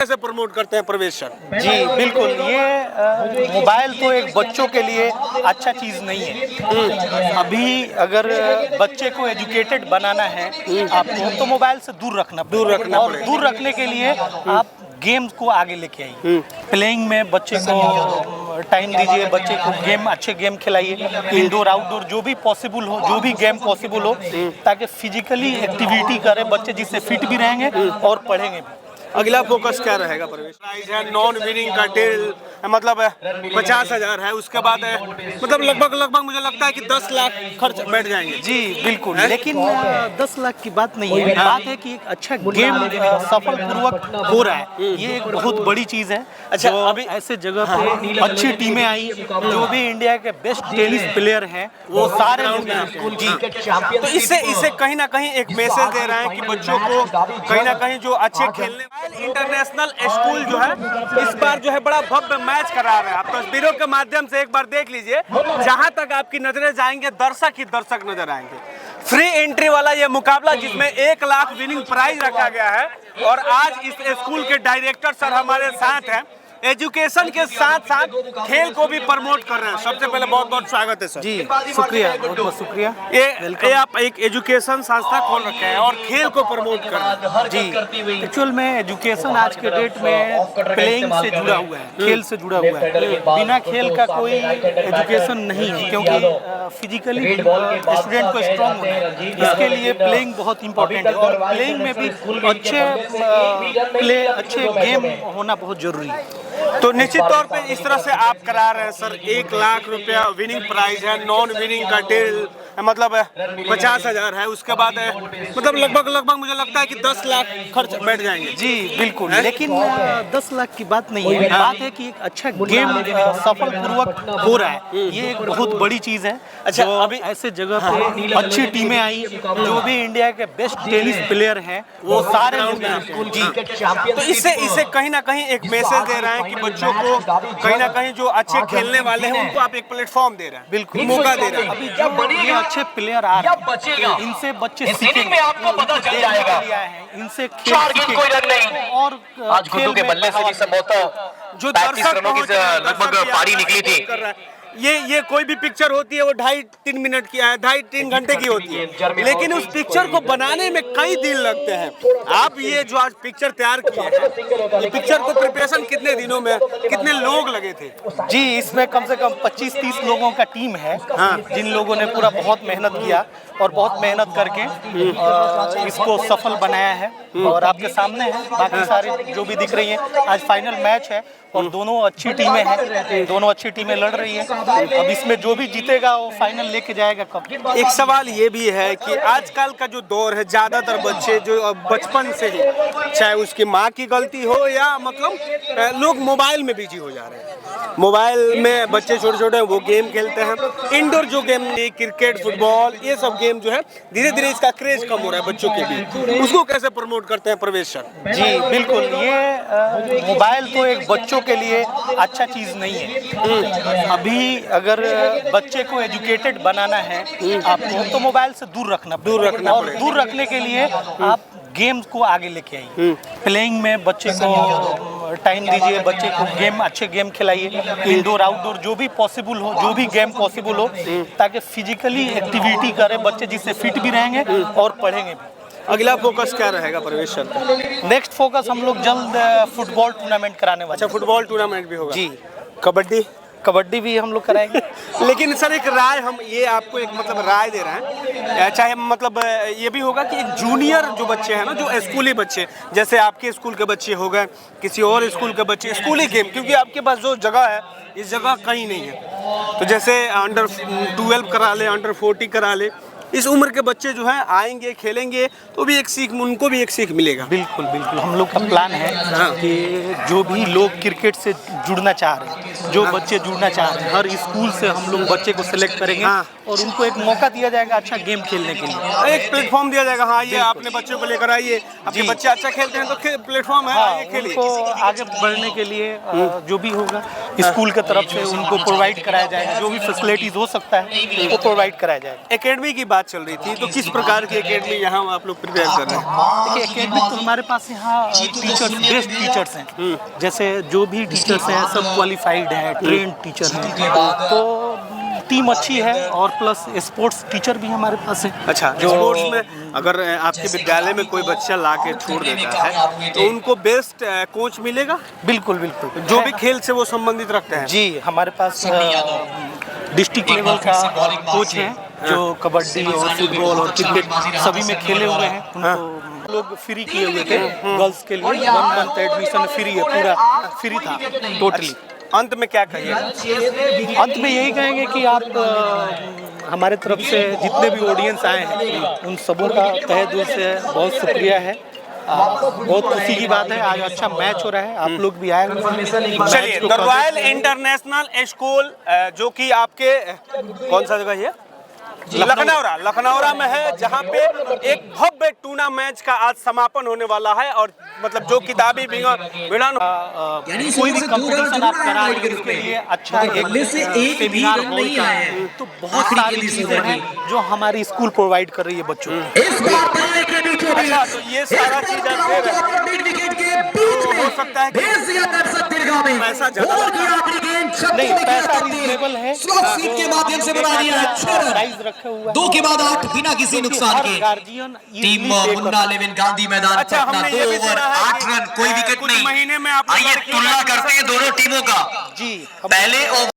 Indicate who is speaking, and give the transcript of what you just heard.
Speaker 1: कैसे प्रमोट करते हैं प्रवेश सर?
Speaker 2: जी बिल्कुल, ये मोबाइल तो एक बच्चों के लिए अच्छा चीज़ नहीं है। अभी अगर बच्चे को एजुकेटेड बनाना है आपको तो मोबाइल से दूर रखना और दूर रखने के लिए आप गेम्स को आगे लेके आइए। प्लेइंग में बच्चे को टाइम दीजिए, बच्चे को अच्छे गेम खिलाइए, इंडोर आउटडोर जो भी पॉसिबल हो, जो भी गेम पॉसिबल हो, ताकि फिजिकली एक्टिविटी करें बच्चे, जिससे फिट भी रहेंगे और पढ़ेंगे भी।
Speaker 1: अगला फोकस क्या रहेगा प्रवेश? प्राइज है नॉन विनिंग का टिल मतलब 50,000 है, उसके बाद मतलब लगभग मुझे लगता है कि 10 लाख खर्च बैठ जाएंगे।
Speaker 2: जी बिल्कुल, लेकिन 10 लाख की बात नहीं है। बात है कि एक अच्छा गेम सफलपूर्वक हो रहा है, ये एक बहुत बड़ी चीज़ है। अच्छा, अभी ऐसे जगह पे अच्छी टीमें आई, जो भी इंडिया के बेस्ट टेनिस प्लेयर हैं वो सारे लोग हैं। जी,
Speaker 1: तो इससे कहीं ना कहीं एक मैसेज दे रहे हैं कि बच्चों को कहीं ना कहीं जो अच्छे खेलने इंटरनेशनल स्कूल जो है इस बार जो है बड़ा भव्य मैच करा रहे हैं। आप तस्वीरों के माध्यम से एक बार देख लीजिए, जहां तक आपकी नजरें जाएंगे दर्शक ही दर्शक नजर आएंगे। फ्री एंट्री वाला ये मुकाबला जिसमें 1 लाख विनिंग प्राइज रखा गया है, और आज इस स्कूल के डायरेक्टर सर हमारे साथ हैं। एजुकेशन के साथ साथ खेल को भी प्रमोट कर रहे हैं। सबसे पहले बहुत बहुत स्वागत है सर।
Speaker 2: जी शुक्रिया, बहुत बहुत शुक्रिया।
Speaker 1: ये आप एक एजुकेशन संस्था खोल रखे हैं और खेल को प्रमोट कर रहे हैं।
Speaker 2: जी, एक्चुअल में एजुकेशन आज के डेट में प्लेइंग से जुड़ा हुआ है, खेल से जुड़ा हुआ है। बिना खेल का कोई एजुकेशन नहीं है, क्योंकि फिजिकली स्टूडेंट को स्ट्रांग होना है, इसके लिए प्लेइंग बहुत इंपॉर्टेंट है। और प्लेइंग में भी अच्छे गेम होना बहुत जरूरी है।
Speaker 1: तो निश्चित तौर पे इस तरह से आप करा रहे हैं सर। 1 लाख रुपया विनिंग प्राइज है, नॉन विनिंग का टिल मतलब 50,000 है, उसके बाद मतलब लगभग मुझे लगता है कि 10 लाख खर्च बैठ जाएंगे।
Speaker 2: जी बिल्कुल, लेकिन 10 लाख की बात नहीं है। बात है कि एक अच्छा गेम सफलपूर्वक हो रहा है, ये एक बहुत बड़ी चीज़ है। अच्छा, अभी ऐसे जगह पे अच्छी टीमें आई, जो भी इंडिया के बेस्ट टेनिस प्लेयर हैं वो सारे लोग हैं। जी,
Speaker 1: तो इससे कहीं ना कहीं एक मैसेज दे रहे हैं कि बच्चों को कहीं ना कहीं जो अच्छे खेलने वाले हैं उनको आप एक प्लेटफॉर्म दे रहे हैं,
Speaker 2: बिल्कुल
Speaker 1: मौका दे रहे हैं।
Speaker 2: अभी जो अच्छे प्लेयर आ रहे हैं, इनसे बच्चे सीखेंगे, आपको पता चल जाएगा, इनसे
Speaker 3: कोई रन नहीं।
Speaker 2: और
Speaker 3: आज गुड्डू के बल्ले से भी संभवतः
Speaker 1: जो
Speaker 3: 35 रनों की लगभग पारी निकली थी।
Speaker 1: ये कोई भी पिक्चर होती है वो 2.5-3 मिनट की, 2.5-3 घंटे की होती है, लेकिन उस पिक्चर को बनाने में कई दिन लगते हैं। आप ये जो आज पिक्चर तैयार किए हैं, ये पिक्चर को प्रिपरेशन कितने दिनों में, कितने लोग लगे थे?
Speaker 2: जी, इसमें कम से कम 25-30 लोगों का टीम है। जिन लोगों ने पूरा बहुत मेहनत किया और बहुत मेहनत करके इसको सफल बनाया है, और आपके सामने है बाकी सारे जो भी दिख रही हैं। आज फाइनल मैच है और दोनों अच्छी टीमें हैं, दोनों अच्छी टीमें लड़ रही हैं। अब इसमें जो भी जीतेगा वो फाइनल लेके जाएगा कप।
Speaker 1: एक सवाल ये भी है कि आजकल का जो दौर है, ज्यादातर बच्चे जो बचपन से ही, चाहे उसकी माँ की गलती हो या मतलब लोग मोबाइल में बिजी हो जा रहे हैं। मोबाइल में बच्चे छोटे छोटे वो गेम खेलते हैं। इंडोर जो गेम, क्रिकेट, फुटबॉल, ये सब गेम जो है धीरे धीरे इसका क्रेज कम हो रहा है बच्चों के बीच। उसको कैसे प्रमोट करते हैं प्रवेश सर?
Speaker 2: जी बिल्कुल, ये मोबाइल तो एक बच्चों के लिए अच्छा चीज़ नहीं है। अभी अगर बच्चे को एजुकेटेड बनाना है आपको तो मोबाइल से दूर रखना और दूर रखने के लिए आप गेम्स को आगे लेके आइए। प्लेइंग में बच्चे को टाइम दीजिए, बच्चे को अच्छे गेम खिलाइए, इंडोर आउटडोर जो भी पॉसिबल हो, जो भी गेम पॉसिबल हो, ताकि फिजिकली एक्टिविटी करें बच्चे, जिससे फिट भी रहेंगे और पढ़ेंगे भी।
Speaker 1: अगला फोकस क्या रहेगा प्रवेश सर?
Speaker 2: नेक्स्ट फोकस हम लोग जल्द फुटबॉल टूर्नामेंट कराने वाले।
Speaker 1: अच्छा, फुटबॉल टूर्नामेंट भी होगा?
Speaker 2: जी।
Speaker 1: कबड्डी
Speaker 2: भी हम लोग कराएंगे।
Speaker 1: लेकिन सर एक राय, हम ये आपको एक मतलब राय दे रहे हैं, चाहे मतलब ये भी होगा कि एक जूनियर जो बच्चे हैं ना, जो स्कूली बच्चे, जैसे आपके स्कूल के बच्चे हो गए, किसी और स्कूल के बच्चे, स्कूली गेम, क्योंकि आपके पास जो जगह है इस जगह कहीं नहीं है, तो जैसे अंडर 12 करा ले, अंडर 40 करा ले, इस उम्र के बच्चे जो हैं आएंगे, खेलेंगे, तो भी एक सीख, उनको भी एक सीख मिलेगा।
Speaker 2: बिल्कुल बिल्कुल, हम लोग का प्लान है कि जो भी लोग क्रिकेट से जुड़ना चाह रहे हैं, जो बच्चे जुड़ना चाह रहे हैं, हर स्कूल से हम लोग बच्चे को सिलेक्ट करेंगे और उनको एक मौका दिया जाएगा अच्छा गेम खेलने के लिए,
Speaker 1: एक प्लेटफॉर्म दिया जाएगा। हाँ, ये आपने बच्चों को लेकर आइए, आपके बच्चे अच्छा खेलते हैं तो प्लेटफॉर्म है, आइए खेलिए।
Speaker 2: उनको आगे बढ़ने के लिए जो भी होगा स्कूल की तरफ से उनको प्रोवाइड कराया जाएगा, जो भी फैसिलिटीज हो सकता है वो प्रोवाइड कराया जाएगा।
Speaker 1: एकेडमी की बात बात चल रही थी, तो किस प्रकार की एकेडमी यहाँ आप लोग प्रिपेयर कर रहे हैं?
Speaker 2: देखिए एकेडमी तो हमारे पास यहाँ टीचर्स बेस्ट टीचर्स हैं, जैसे जो भी टीचर्स हैं सब क्वालिफाइड हैं, ट्रेंड टीचर हैं, तो टीम अच्छी है और प्लस स्पोर्ट्स टीचर भी हमारे पास है।
Speaker 1: अच्छा, स्पोर्ट्स में अगर आपके विद्यालय में कोई बच्चा ला के छोड़ देता है तो उनको बेस्ट कोच मिलेगा?
Speaker 2: बिल्कुल बिल्कुल,
Speaker 1: जो भी खेल से वो संबंधित रखते हैं।
Speaker 2: जी हमारे पास डिस्ट्रिक्ट लेवल का कोच है जो कबड्डी और फुटबॉल और क्रिकेट सभी में खेले हुए हैं। उनको लोग फ्री किए हुए थे गर्ल्स के लिए, 1 मंथ एडमिशन फ्री है, पूरा फ्री था टोटली।
Speaker 1: अंत में क्या कहिएगा?
Speaker 2: अंत में यही कहेंगे कि आप हमारे तरफ से जितने भी ऑडियंस आए हैं उन सबों का तहे दिल से बहुत शुक्रिया है। बहुत खुशी की बात है, आज अच्छा मैच हो रहा है, आप लोग भी आए हुए।
Speaker 1: चलिए, द रॉयल इंटरनेशनल स्कूल जो कि आपके कौन सा जगह है? लखनौरा में है, जहां पे एक भव्य टूर्ना मैच का आज समापन होने वाला है। और मतलब जो किताबी भिड़न
Speaker 2: कोई भी कंपटीशन आप कराएंगे उसके लिए अच्छा एक सेमिनार हॉल का तो बहुत सारी चीजें हैं जो हमारी स्कूल प्रोवाइड कर रही है बच्चों को।
Speaker 1: अच्छा, तो ये सारा चीज आप दे रहे हैं, तो हो सकता है कि पैसा ज्यादा
Speaker 2: नहीं, पैसा रिजनेबल है,
Speaker 4: के माध्यम से बना दिया
Speaker 2: प्राइस रखे हुए
Speaker 4: 2 के बाद 8 बिना किसी नुकसान के।
Speaker 2: गार्जियन
Speaker 4: टीम मुन्ना 11 गांधी मैदान।
Speaker 1: अच्छा, हमने ये भी
Speaker 4: 2
Speaker 1: सुना
Speaker 4: ओवर
Speaker 1: है
Speaker 4: 8 रन, कोई विकेट
Speaker 1: कुछ
Speaker 4: नहीं।
Speaker 1: महीने में आप
Speaker 4: आइए तुलना करते हैं दोनों टीमों का।
Speaker 2: जी
Speaker 4: पहले ओवर